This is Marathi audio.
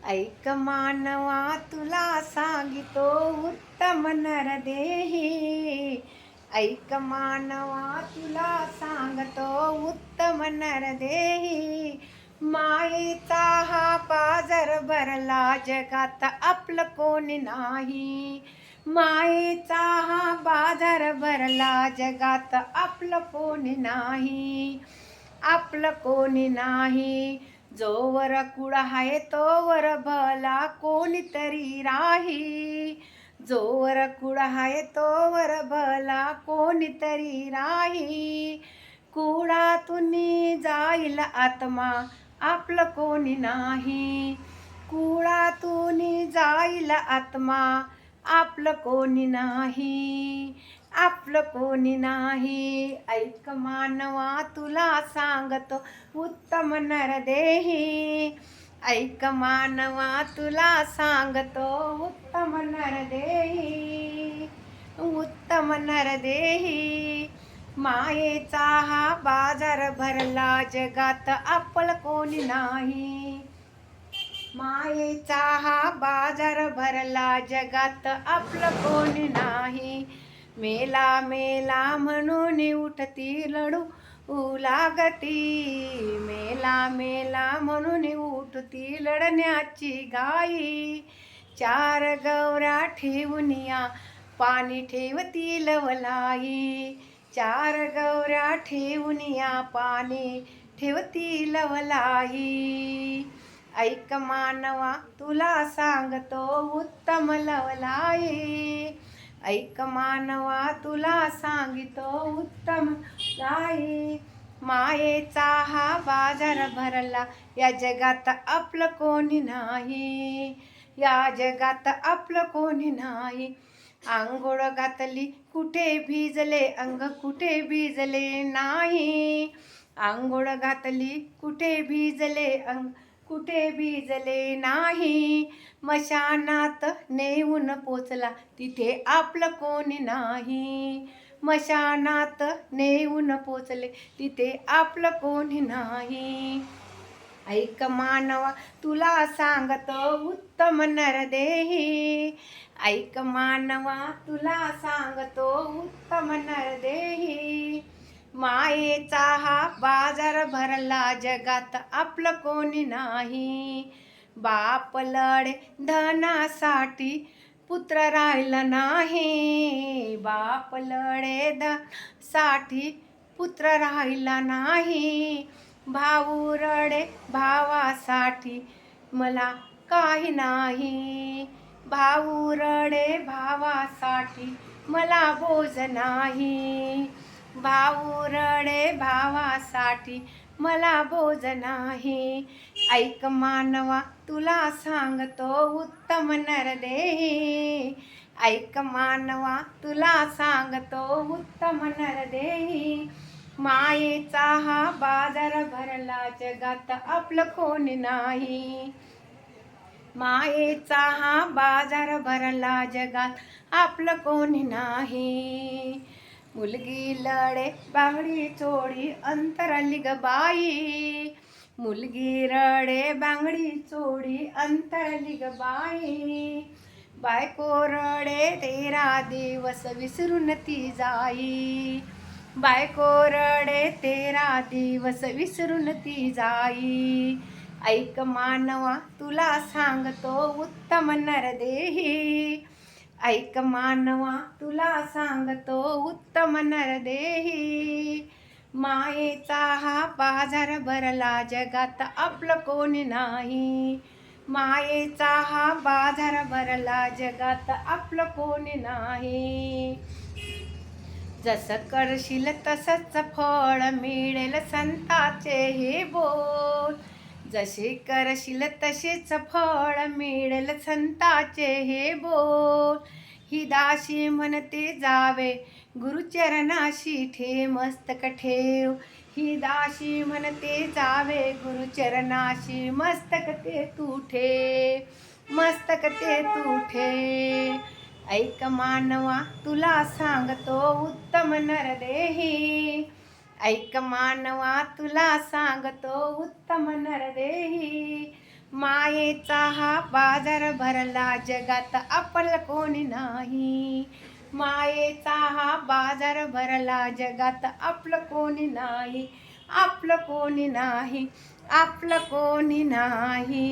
ऐक मानवा तुला सांगितो उत्तम नरदेही. ऐक मानवा तुला सांगतो उत्तम नरदेही. मायेचा हा बाजार भरला जगात आपलं कोणी नाही. मायेचा हा बाजार भरला जगात आपलं कोणी नाही. आपलं कोणी नाही. जोवर कुळ आहे तोवर भला कोणीतरी राही. जोवर कुळ आहे तोवर भला कोणीतरी राही. कुळातून जाईल आत्मा आपलं कोणी नाही. कुळातून जाईल आत्मा आपलं कोणी नाही. आपलं कोणी नाही. ऐक मानवा तुला सांगतो उत्तम नरदेही. ऐक मानवा तुला सांगतो उत्तम नरदेही. उत्तम नरदेही. मायेचा हा बाजार भरला जगात आपलं कोणी नाही. मायेचा हा बाजार भरला जगात आपलं कोणी नाही. मेला मेला म्हणून उठती लढू लागती. मेला मेला म्हणून उठती लढण्याची घाई. चार गौऱ्या ठेवून या पाणी ठेवती लवलाई. चार गौऱ्या ठेवून या पाणी ठेवती लवलाई. ऐक मानवा तुला सांगतो उत्तम लवलाई. ऐक मानवा तुला सांगितो उत्तम लाई. मायेचा हा बाजार भरला या जगात आपलं कोणी नाही. या जगात आपलं कोणी नाही. आंघोळ घातली कुठे भिजले अंग कुठे भिजले नाही. आंघोळ घातली कुठे भिजले अंग कुठे भिजले नाही. मशानात नेऊन पोचला तिथे आपलं कोणी नाही. मशानात नेऊन पोचले तिथे आपलं कोणी नाही. ऐक मानवा तुला सांगतो उत्तम नरदेही. ऐक मानवा तुला सांगतो उत्तम नरदेही. मायेचा हा बाजार भरला जगात आपलं कोणी नाही. बाप लढे धनासाठी पुत्र राहिला नाही. बाप लढे धनासाठी पुत्र राहिला नाही. भाऊ रडे भावासाठी मला काही नाही. भाऊ रडे भावासाठी मला बोज नाही. भाऊ रडे भावासाठी मला बोज नाही. ऐक मानवा तुला सांगतो उत्तम नरदेही. ऐक मानवा तुला सांगतो उत्तम नरदेही. मायेचा हा बाजार भरला जगात आपलं कोणी नाही. मायेचा हा बाजार भरला जगात आपलं कोणी नाही. मुलगी लढे बांगडी चोळी अंतरली ग बाई. मुलगी रडे बांगडी चोळी अंतरली ग बाई. बायको रडे 13 दिवस विसरून ती जाई. बायको रडे 13 दिवस विसरून ती जाई. ऐक मानवा तुला सांगतो उत्तम नरदेही. ऐक मानवा तुला सांगतो उत्तम नरदेही. मायेचा हा बाजार भरला जगात आपलं कोणी नाही. मायेचा हा बाजार भरला जगात आपलं कोणी नाही. जसं करशील तसंच फळ मिळेल संताचे हे बोल. जसे करशील तसेच फळ मिळेल संताचे हे बोल. ही दासी म्हणते जावे गुरुचरणाशी ठे मस्तक ठेव. ही दासी म्हणते जावे गुरुचरणाशी मस्तक ते तू ठेव. मस्तक ते तू ठेव. ऐक मानवा तुला सांगतो उत्तम नरदेही. ऐक मानवा तुला सांगतो उत्तम नरदेही. मायेचा हा बाजार भरला जगात आपलं कोणी नाही. मायेचा हा बाजार भरला जगात आपलं कोणी नाही. आपलं कोणी नाही. आपलं कोणी नाही.